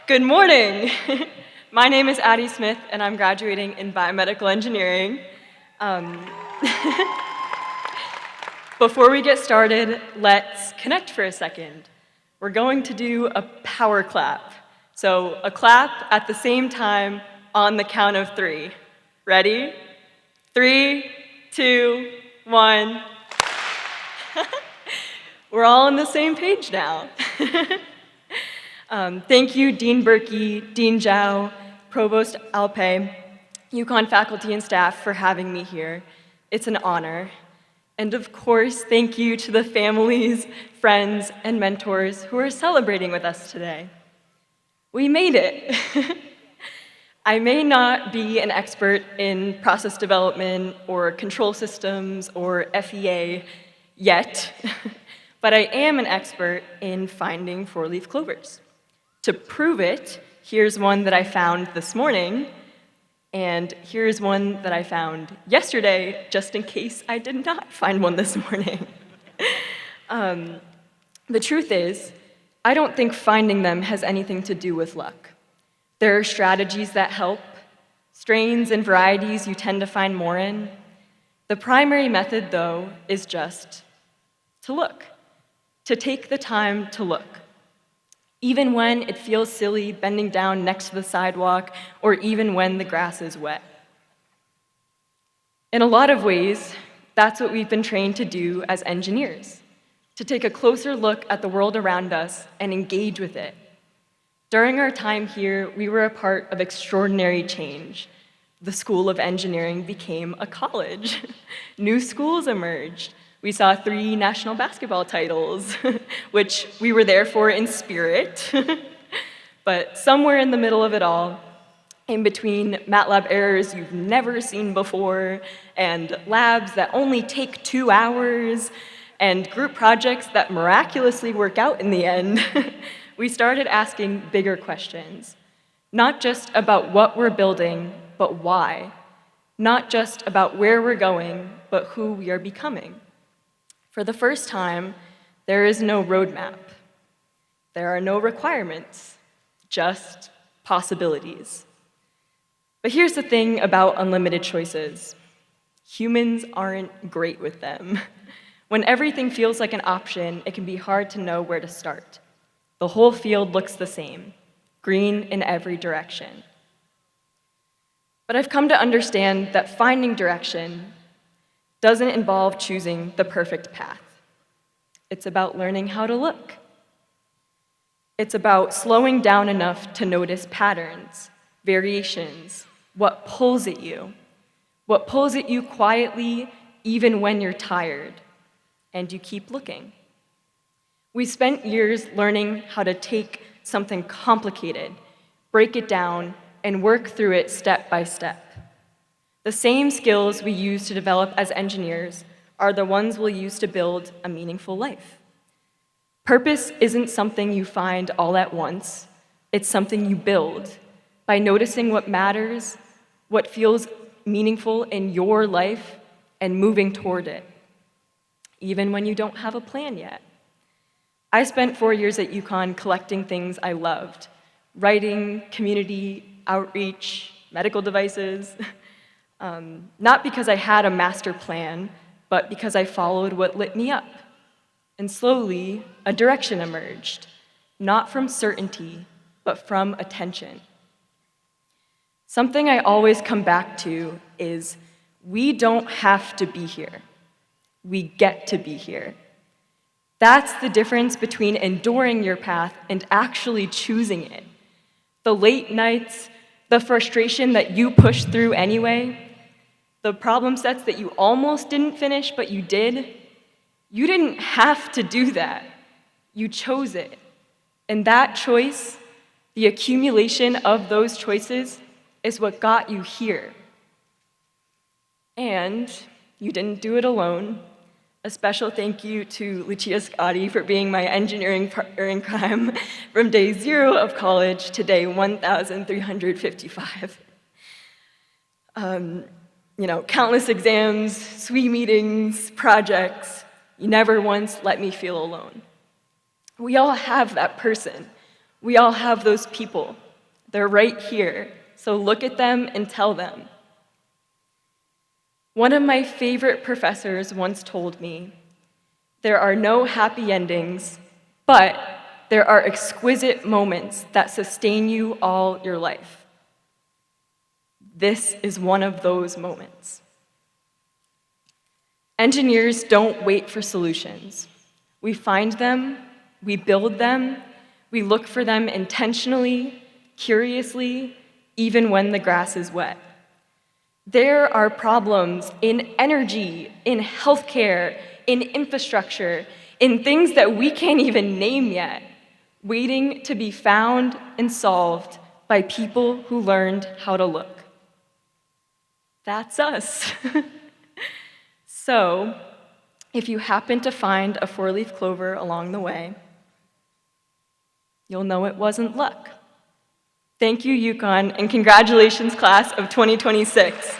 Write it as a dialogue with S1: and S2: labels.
S1: Good morning. My name is Adeline Smith, and I'm graduating in Biomedical Engineering. Before we get started, let's connect for a second. We're going to do a power clap. So a clap at the same time on the count of 3. Ready? 3, 2, 1. We're all on the same page now. Thank you, Dean Berkey, Dean Zhao, Provost Alpe, UConn faculty and staff for having me here. It's an honor. And of course, thank you to the families, friends, and mentors who are celebrating with us today. We made it. I may not be an expert in process development or control systems or FEA yet, but I am an expert in finding four-leaf clovers. To prove it, here's one that I found this morning, and here's one that I found yesterday, just in case I did not find one this morning. The truth is, I don't think finding them has anything to do with luck. There are strategies that help, strains and varieties you tend to find more in. The primary method, though, is just to look, to take the time to look. Even when it feels silly bending down next to the sidewalk, or even when the grass is wet. In a lot of ways, that's what we've been trained to do as engineers, to take a closer look at the world around us and engage with it. During our time here, we were a part of extraordinary change. The School of Engineering became a college. New schools emerged. We saw 3 national basketball titles, which we were there for in spirit. But somewhere in the middle of it all, in between MATLAB errors you've never seen before, and labs that only take 2 hours, and group projects that miraculously work out in the end, we started asking bigger questions. Not just about what we're building, but why. Not just about where we're going, but who we are becoming. For the first time, there is no roadmap. There are no requirements, just possibilities. But here's the thing about unlimited choices. Humans aren't great with them. When everything feels like an option, it can be hard to know where to start. The whole field looks the same, green in every direction. But I've come to understand that finding direction doesn't involve choosing the perfect path. It's about learning how to look. It's about slowing down enough to notice patterns, variations, what pulls at you quietly even when you're tired, and you keep looking. We spent years learning how to take something complicated, break it down, and work through it step by step. The same skills we use to develop as engineers are the ones we'll use to build a meaningful life. Purpose isn't something you find all at once. It's something you build by noticing what matters, what feels meaningful in your life, and moving toward it, even when you don't have a plan yet. I spent 4 years at UConn collecting things I loved: writing, community, outreach, medical devices. Not because I had a master plan, but because I followed what lit me up. And slowly, a direction emerged, not from certainty, but from attention. Something I always come back to is, we don't have to be here. We get to be here. That's the difference between enduring your path and actually choosing it. The late nights, the frustration that you pushed through anyway, the problem sets that you almost didn't finish but you did, you didn't have to do that. You chose it. And that choice, the accumulation of those choices, is what got you here. And you didn't do it alone. A special thank you to Lucia Scotti for being my engineering partner in crime from day 0 of college to day 1,355. Countless exams, SWE meetings, projects. You never once let me feel alone. We all have that person. We all have those people. They're right here, so look at them and tell them. One of my favorite professors once told me, "There are no happy endings, but there are exquisite moments that sustain you all your life." This is one of those moments. Engineers don't wait for solutions. We find them, we build them, we look for them intentionally, curiously, even when the grass is wet. There are problems in energy, in healthcare, in infrastructure, in things that we can't even name yet, waiting to be found and solved by people who learned how to look. That's us. So, if you happen to find a four-leaf clover along the way, you'll know it wasn't luck. Thank you, UConn, and congratulations, class of 2026.